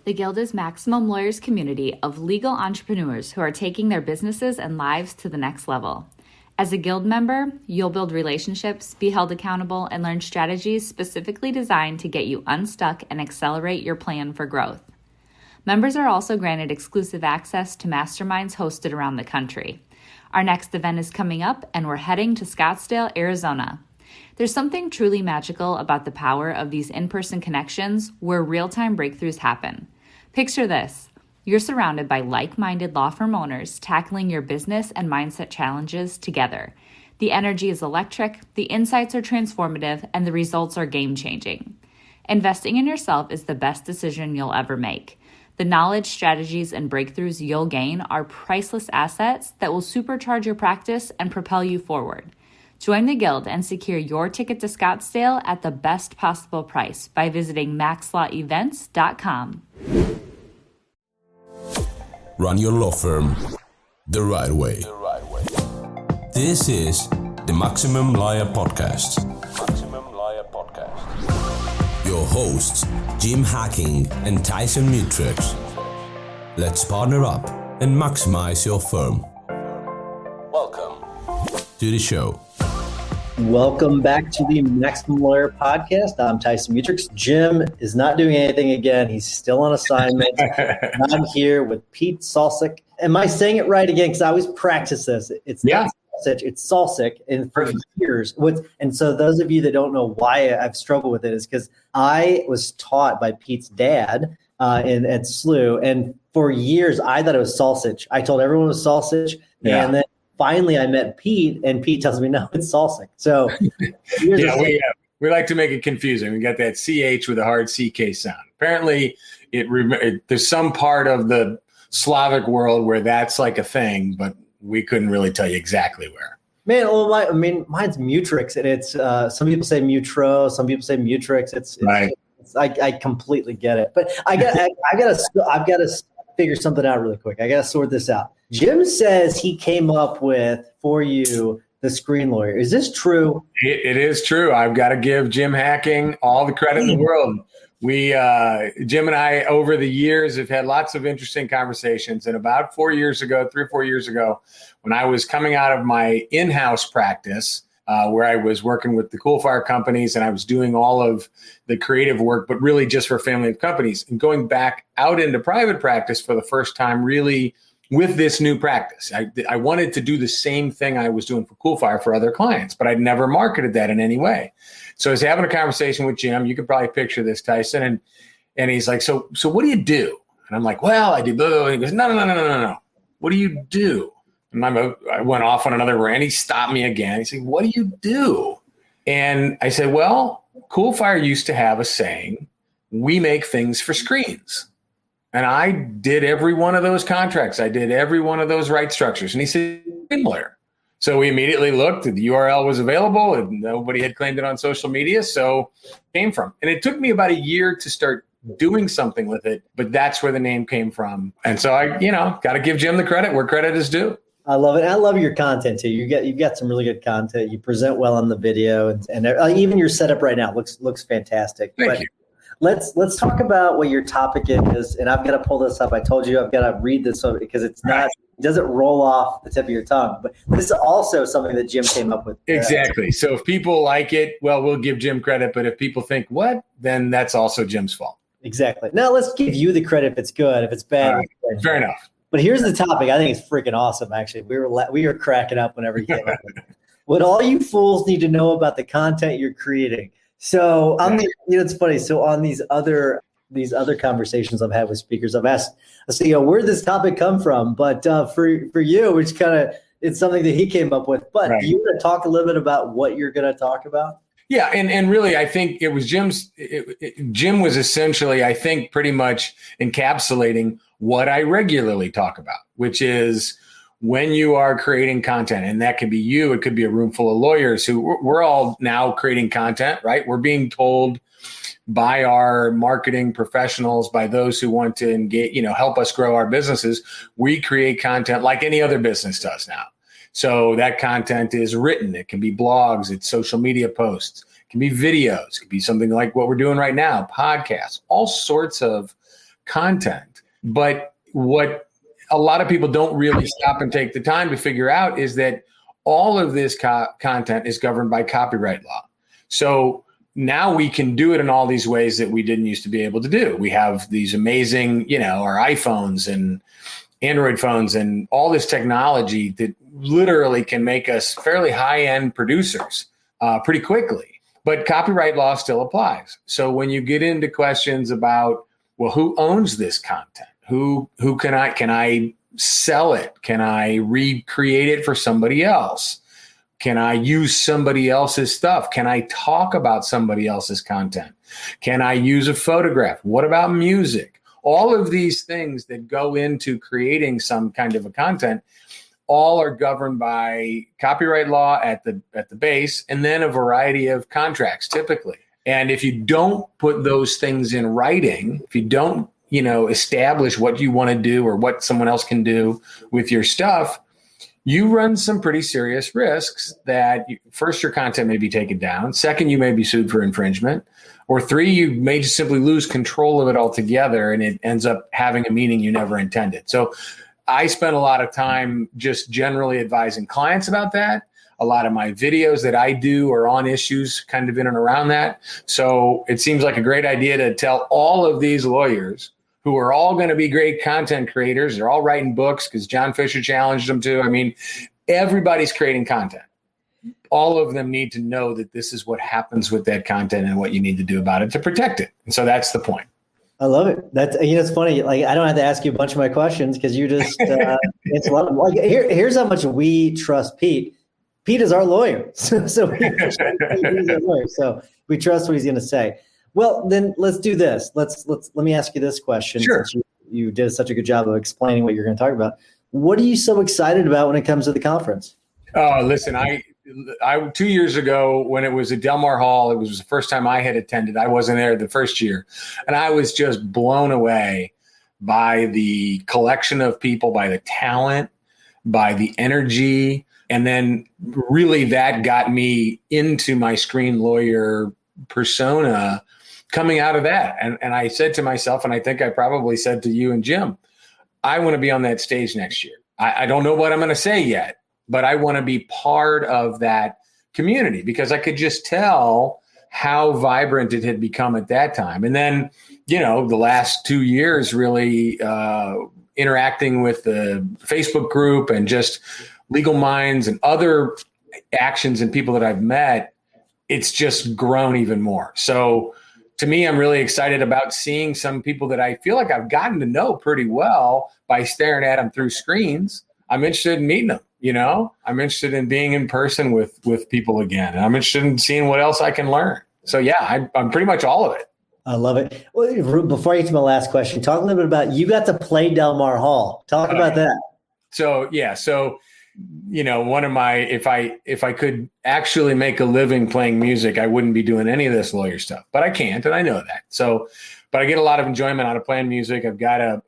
The Guild is Maximum Lawyers' community of legal entrepreneurs who are taking their businesses and lives to the next level. As a Guild member, you'll build relationships, be held accountable, and learn strategies specifically designed to get you unstuck and accelerate your plan for growth. Members are also granted exclusive access to masterminds hosted around the country. Our next event is coming up, and we're heading to Scottsdale, Arizona. There's something truly magical about the power of these in-person connections where real-time breakthroughs happen. Picture this. You're surrounded by like-minded law firm owners tackling your business and mindset challenges together. The energy is electric, the insights are transformative, and the results are game-changing. Investing in yourself is the best decision you'll ever make. The knowledge, strategies, and breakthroughs you'll gain are priceless assets that will supercharge your practice and propel you forward. Join the Guild and secure your ticket to Scottsdale at the best possible price by visiting MaxLawEvents.com. Run your law firm the right way. This is the Maximum Lawyer Podcast. Your hosts, Jim Hacking and Tyson Mutrux. Let's partner up and maximize your firm. Welcome to the show. Welcome back to the Maximum Lawyer Podcast. I'm Tyson Mutrux. Jim is not doing anything again. He's still on assignment. I'm here with Pete Salsich. Am I saying it right again? Because I always practice this. It's not Salsich, it's Salsich. And for years, and so those of you that don't know why I've struggled with it is because I was taught by Pete's dad at SLU. And for years, I thought it was Salsich. I told everyone it was Salsich. Yeah. And then finally, I met Pete, and Pete tells me, no, it's Salsich. So we like to make it confusing. We got that CH with a hard CK sound. Apparently, there's some part of the Slavic world where that's like a thing, but we couldn't really tell you exactly where. Man, mine's Mutrix, and it's some people say Mutro, some people say Mutrix. It's right. I completely get it, but I've got to figure something out really quick. I got to sort this out. Jim says he came up with, for you, the Screen Lawyer. Is this true? It is true. I've got to give Jim Hacking all the credit in the world. We, Jim and I, over the years, have had lots of interesting conversations. And about 3 or 4 years ago, when I was coming out of my in-house practice, where I was working with the Cool Fire companies and I was doing all of the creative work, but really just for family of companies, and going back out into private practice for the first time, really with this new practice. I wanted to do the same thing I was doing for Cool Fire for other clients, but I'd never marketed that in any way. So I was having a conversation with Jim. You could probably picture this, Tyson. And he's like, so what do you do? And I'm like, well, I do blah, blah, blah. He goes, no. What do you do? And I went off on another rant. He stopped me again. He said, what do you do? And I said, well, Cool Fire used to have a saying, we make things for screens. And I did every one of those contracts. I did every one of those right structures. And he said, Screen Lawyer. So we immediately looked. The URL was available, and nobody had claimed it on social media. So it came from. And it took me about a year to start doing something with it, but that's where the name came from. And so I, got to give Jim the credit where credit is due. I love it. I love your content too. You've got some really good content. You present well on the video, and even your setup right now looks fantastic. Thank you. Let's talk about what your topic is, and I've got to pull this up. I told you I've got to read this because it doesn't roll off the tip of your tongue. But this is also something that Jim came up with. Exactly. So if people like it, well, we'll give Jim credit. But if people think what, then that's also Jim's fault. Exactly. Now let's give you the credit if it's good. If it's bad, fair enough. But here's the topic. I think it's freaking awesome. Actually, we were cracking up whenever you came up with it. What all you fools need to know about the content you're creating. So it's funny. So on these other conversations I've had with speakers, I've asked, where did this topic come from? But for you, it's something that he came up with. But do you want to talk a little bit about what you're going to talk about? Yeah, and really, I think it was Jim's. Jim was essentially, I think, pretty much encapsulating what I regularly talk about, which is when you are creating content, and that could be you, it could be a room full of lawyers who we're all now creating content, right? We're being told by our marketing professionals, by those who want to engage, help us grow our businesses. We create content like any other business does now. So that content is written. It can be blogs, it's social media posts, it can be videos, it can be something like what we're doing right now, podcasts, all sorts of content. But what a lot of people don't really stop and take the time to figure out is that all of this content is governed by copyright law. So now we can do it in all these ways that we didn't used to be able to do. We have these amazing, our iPhones and Android phones and all this technology that literally can make us fairly high-end producers pretty quickly. But copyright law still applies. So when you get into questions about, well, who owns this content? Who can I sell it? Can I recreate it for somebody else? Can I use somebody else's stuff? Can I talk about somebody else's content? Can I use a photograph? What about music? All of these things that go into creating some kind of a content all are governed by copyright law at the base, and then a variety of contracts typically. And if you don't put those things in writing, if you don't, establish what you want to do or what someone else can do with your stuff, you run some pretty serious risks that first, your content may be taken down. Second, you may be sued for infringement. Or three, you may just simply lose control of it altogether and it ends up having a meaning you never intended. So I spend a lot of time just generally advising clients about that. A lot of my videos that I do are on issues kind of in and around that. So it seems like a great idea to tell all of these lawyers who are all going to be great content creators. They're all writing books because John Fisher challenged them to. I mean, everybody's creating content. All of them need to know that this is what happens with that content and what you need to do about it to protect it. And so that's the point. I love it. That's, it's funny. Like, I don't have to ask you a bunch of my questions because you just, it's a lot of, like, here's how much we trust Pete. Pete is our lawyer. So he's our lawyer. So we trust what he's going to say. Well, then let's do this. Let me ask you this question. Sure. Since you did such a good job of explaining what you're going to talk about. What are you so excited about when it comes to the conference? Oh, listen, I 2 years ago when it was at Del Mar Hall, it was the first time I had attended. I wasn't there the first year. And I was just blown away by the collection of people, by the talent, by the energy. And then really that got me into my screen lawyer persona coming out of that. And I said to myself, and I think I probably said to you and Jim, I want to be on that stage next year. I don't know what I'm going to say yet, but I want to be part of that community because I could just tell how vibrant it had become at that time. And then, the last 2 years really interacting with the Facebook group and just Legal Minds and other actions and people that I've met, it's just grown even more. So to me, I'm really excited about seeing some people that I feel like I've gotten to know pretty well by staring at them through screens. I'm interested in meeting them. I'm interested in being in person with people again. And I'm interested in seeing what else I can learn. So yeah, I'm pretty much all of it. I love it. Well, before I get to my last question, talk a little bit about, you got to play Del Mar Hall. Talk about that. So, yeah. So, one of my, if I could actually make a living playing music, I wouldn't be doing any of this lawyer stuff, but I can't. And I know that. So, but I get a lot of enjoyment out of playing music. I've got a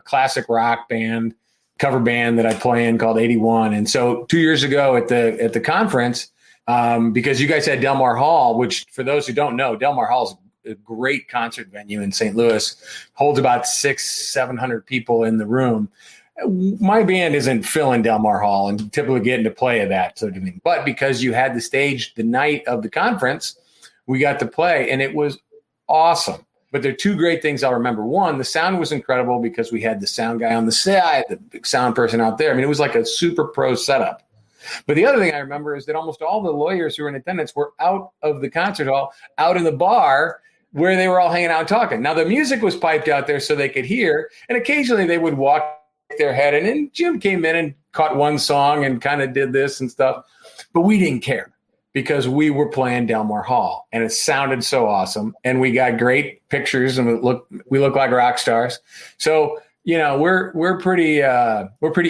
classic rock band, cover band that I play in called 81. And so 2 years ago at the conference, because you guys had Del Mar Hall, which for those who don't know, Del Mar Hall is a great concert venue in St. Louis, holds about 600-700 people in the room. My band isn't filling Del Mar Hall and typically getting to play at that sort of thing. But because you had the stage the night of the conference, we got to play and it was awesome. But there are two great things I'll remember. One, the sound was incredible because we had the sound guy on the side, the big sound person out there. I mean, it was like a super pro setup. But the other thing I remember is that almost all the lawyers who were in attendance were out of the concert hall, out in the bar where they were all hanging out and talking. Now, the music was piped out there so they could hear, and occasionally they would walk their head. And then Jim came in and caught one song and kind of did this and stuff. But we didn't care because we were playing Del Mar Hall and it sounded so awesome. And we got great pictures and we look like rock stars. So, we're pretty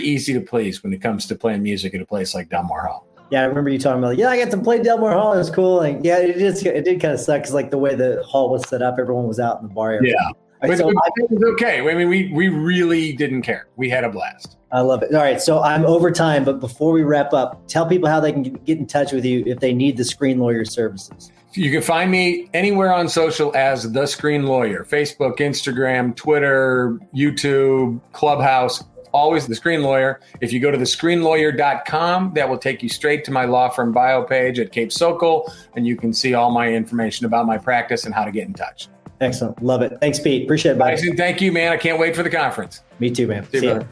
easy to please when it comes to playing music at a place like Del Mar Hall. Yeah, I remember you talking about, I got to play Del Mar Hall. It was cool. And yeah, it did kind of suck because like the way the hall was set up, everyone was out in the bar area. Yeah. But it was okay. I mean, we really didn't care. We had a blast. I love it. All right. So I'm over time, but before we wrap up, tell people how they can get in touch with you if they need the screen lawyer services. You can find me anywhere on social as The Screen Lawyer. Facebook, Instagram, Twitter, YouTube, Clubhouse, always The Screen Lawyer. If you go to thescreenlawyer.com, that will take you straight to my law firm bio page at Cape Sokol, and you can see all my information about my practice and how to get in touch. Excellent. Love it. Thanks, Pete. Appreciate it, buddy. Tyson, thank you, man. I can't wait for the conference. Me too, man. See you, brother.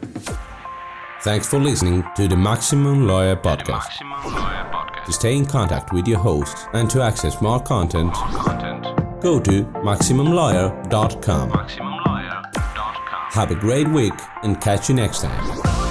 Thanks for listening to the Maximum Lawyer Podcast. To stay in contact with your host and to access more content, go to MaximumLawyer.com. Have a great week and catch you next time.